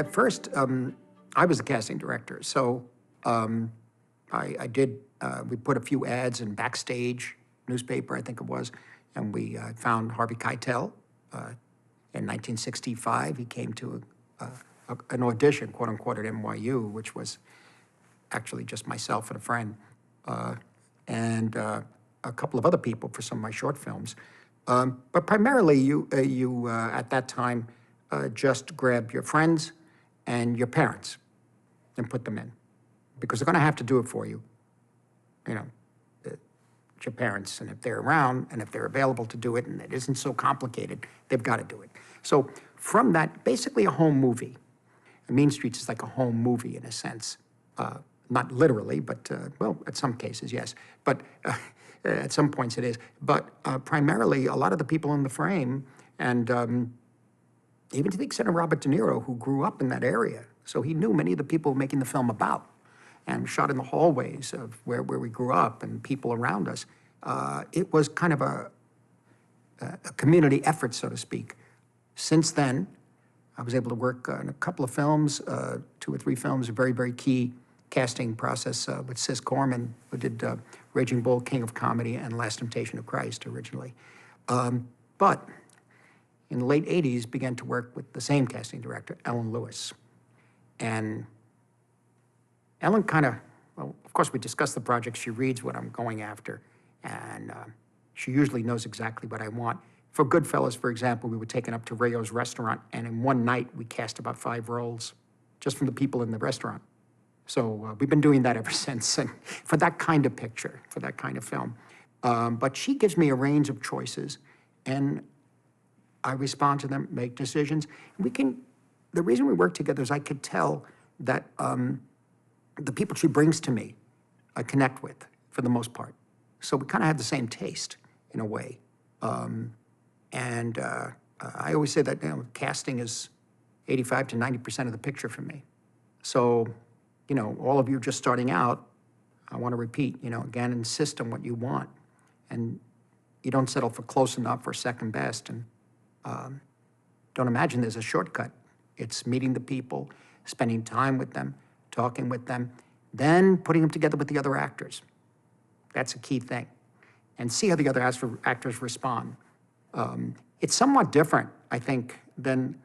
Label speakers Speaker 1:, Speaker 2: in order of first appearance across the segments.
Speaker 1: at first, I was a casting director, so I did, we put a few ads in Backstage newspaper, I think it was, and we found Harvey Keitel. In 1965, he came to an audition, quote unquote, at NYU, which was actually just myself and a friend, and a couple of other people for some of my short films. But primarily, you at that time, just grab your friends and your parents and put them in, because they're going to have to do it for you. You know, it's your parents, and if they're around and if they're available to do it and it isn't so complicated, they've got to do it. So from that, basically a home movie. Mean Streets is like a home movie in a sense. Not literally, but, well, at some cases, yes. But at some points it is. But primarily, a lot of the people in the frame, and even to the extent of Robert De Niro, who grew up in that area. So he knew many of the people making the film about, and shot in the hallways of where we grew up and people around us. It was kind of a community effort, so to speak. Since then, I was able to work on a couple of films, 2 or 3 films, a very, very key casting process with Sis Corman, who did Raging Bull, King of Comedy, and Last Temptation of Christ originally. But in the late 80s, began to work with the same casting director, Ellen Lewis. And Ellen kind of, well, of course, we discuss the project. She reads what I'm going after, and she usually knows exactly what I want. For Goodfellas, for example, we were taken up to Rayo's restaurant, and in one night, we cast about 5 roles just from the people in the restaurant. So we've been doing that ever since, and for that kind of picture, for that kind of film. But she gives me a range of choices, and I respond to them, make decisions. The reason we work together is I could tell that the people she brings to me, I connect with, for the most part. So we kind of have the same taste, in a way. I always say that casting is 85 to 90% of the picture for me. So, all of you just starting out, I want to repeat, again, insist on what you want. And you don't settle for close enough or second best. And don't imagine there's a shortcut. It's meeting the people, spending time with them, talking with them, then putting them together with the other actors. That's a key thing. And see how the other actors respond. It's somewhat different, I think, than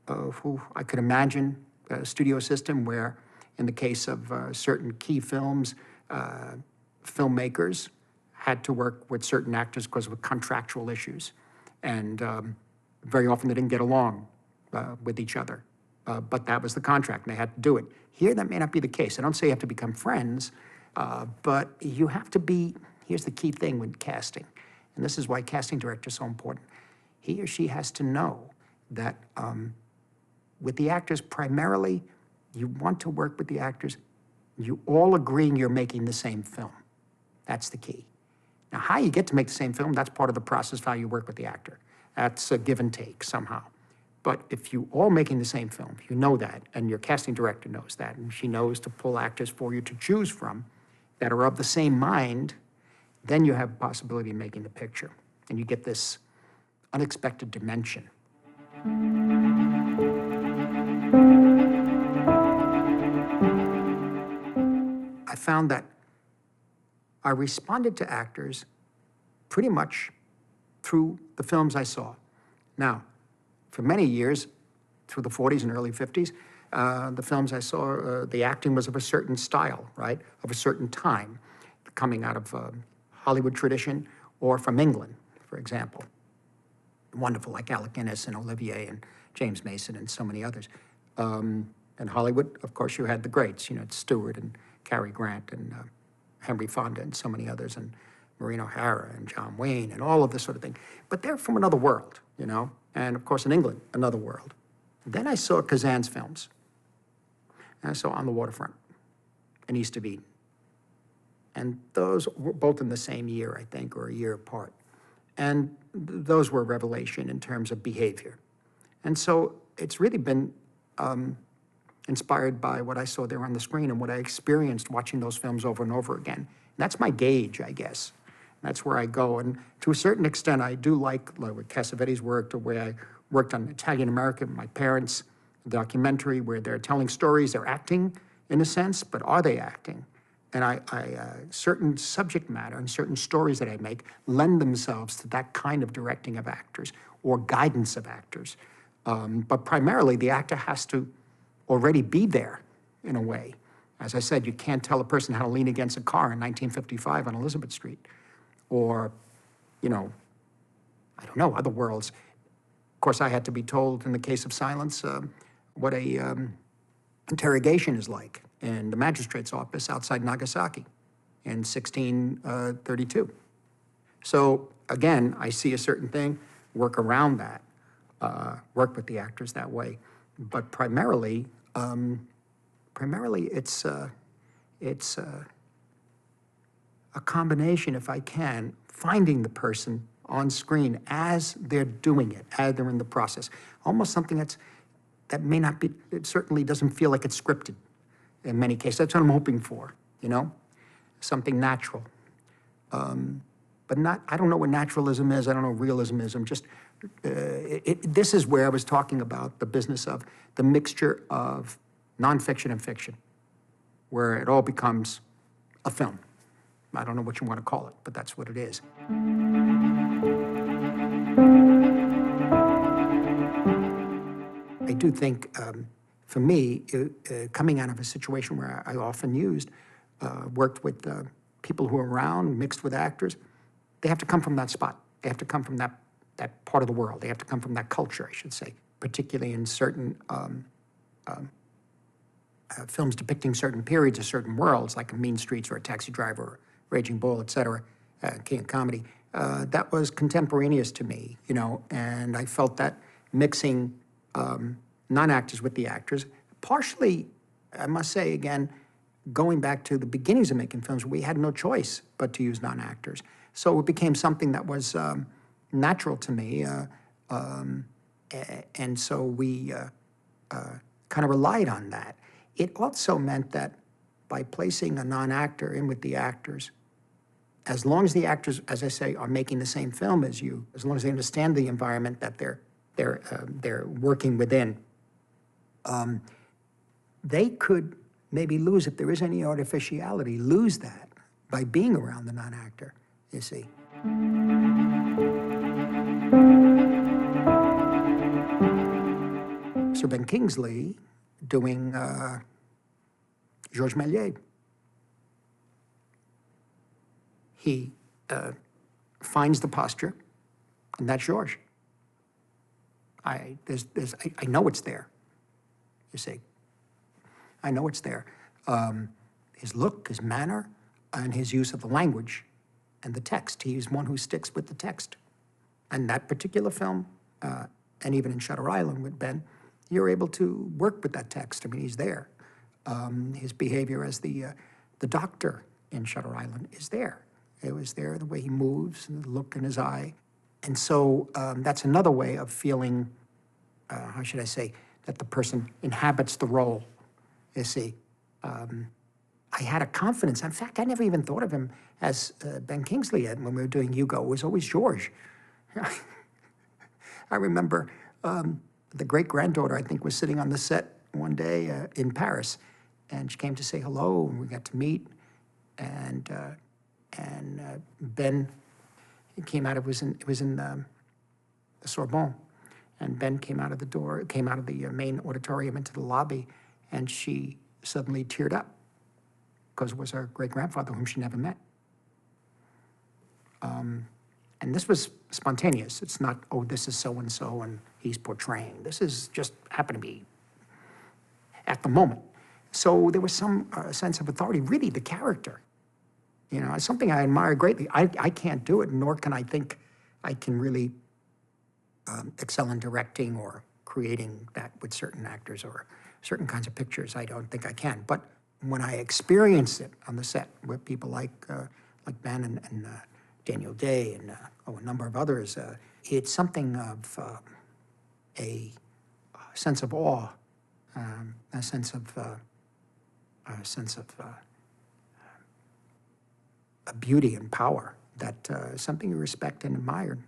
Speaker 1: who I could imagine a studio system where, in the case of certain key films, filmmakers had to work with certain actors because of contractual issues. And very often they didn't get along with each other. But that was the contract, and they had to do it. Here, that may not be the case. I don't say you have to become friends, but you have to be, here's the key thing with casting, and this is why casting directors are so important. He or she has to know that with the actors, primarily, you want to work with the actors, you all agreeing you're making the same film. That's the key. Now, how you get to make the same film, that's part of the process of how you work with the actor. That's a give and take somehow. But if you all making the same film, you know that, and your casting director knows that, and she knows to pull actors for you to choose from that are of the same mind, then you have a possibility of making the picture. And you get this unexpected dimension. I found that I responded to actors pretty much through the films I saw. Now, for many years, through the 40s and early 50s, the films I saw, the acting was of a certain style, right? Of a certain time, coming out of Hollywood tradition or from England, for example. Wonderful, like Alec Guinness and Olivier and James Mason and so many others. In Hollywood, of course, you had the greats, Stewart and Cary Grant and Henry Fonda and so many others, and Maureen O'Hara and John Wayne and all of this sort of thing. But they're from another world, And of course, in England, another world. Then I saw Kazan's films. And I saw On the Waterfront and East of Eden. And those were both in the same year, I think, or a year apart. And those were a revelation in terms of behavior. And so it's really been inspired by what I saw there on the screen and what I experienced watching those films over and over again. And that's my gauge, I guess. That's where I go. And to a certain extent, I do like where Cassavetes worked, or where I worked on Italian American, my parents, documentary where they're telling stories, they're acting in a sense, but are they acting? And certain subject matter and certain stories that I make lend themselves to that kind of directing of actors or guidance of actors. But primarily, the actor has to already be there in a way. As I said, you can't tell a person how to lean against a car in 1955 on Elizabeth Street, or, you know, I don't know, other worlds. Of course, I had to be told in the case of Silence what a interrogation is like in the magistrate's office outside Nagasaki in 1632. So again, I see a certain thing, work around that, work with the actors that way. But primarily it's a combination, if I can, finding the person on screen as they're doing it, as they're in the process. Almost something that may not be, it certainly doesn't feel like it's scripted in many cases. That's what I'm hoping for, you know? Something natural. But not, I don't know what naturalism is, I don't know what realism is. I'm just, this is where I was talking about the business of the mixture of nonfiction and fiction, where it all becomes a film. I don't know what you want to call it, but that's what it is. I do think, for me, coming out of a situation where I often worked with people who are around, mixed with actors, they have to come from that spot. They have to come from that part of the world. They have to come from that culture, I should say, particularly in certain films depicting certain periods or certain worlds, like Mean Streets or A Taxi Driver or Raging Bull, et cetera, King of Comedy. That was contemporaneous to me, you know, and I felt that mixing non-actors with the actors, partially, I must say again, going back to the beginnings of making films, we had no choice but to use non-actors. So it became something that was natural to me, and so we kind of relied on that. It also meant that by placing a non-actor in with the actors, as long as the actors, as I say, are making the same film as you, as long as they understand the environment that they're working within, they could maybe lose, if there is any artificiality, lose that by being around the non-actor, you see. Sir Ben Kingsley doing Georges Méliès. He finds the posture, and that's Georges. I know it's there, you see. I know it's there. His look, his manner, and his use of the language and the text. He's one who sticks with the text. And that particular film, and even in Shutter Island with Ben, you're able to work with that text. I mean, he's there. His behavior as the doctor in Shutter Island is there. It was there, the way he moves and the look in his eye. And so that's another way of feeling, how should I say, that the person inhabits the role, you see. I had a confidence. In fact, I never even thought of him as Ben Kingsley when we were doing Hugo. It was always Georges. I remember the great-granddaughter, I think, was sitting on the set one day in Paris, and she came to say hello, and we got to meet, and Ben came out. It was in the Sorbonne, and Ben came out of the door, came out of the main auditorium into the lobby, and she suddenly teared up because it was her great-grandfather whom she never met. And this was spontaneous. It's not, oh, this is so-and-so and he's portraying. This is just happened to be at the moment. So there was some sense of authority, really the character. You know, it's something I admire greatly. I can't do it, nor can I think I can really excel in directing or creating that with certain actors or certain kinds of pictures. I don't think I can. But when I experience it on the set with people like Ben and Daniel Day and a number of others, it's something of a sense of awe, a sense of a beauty and power that something you respect and admire.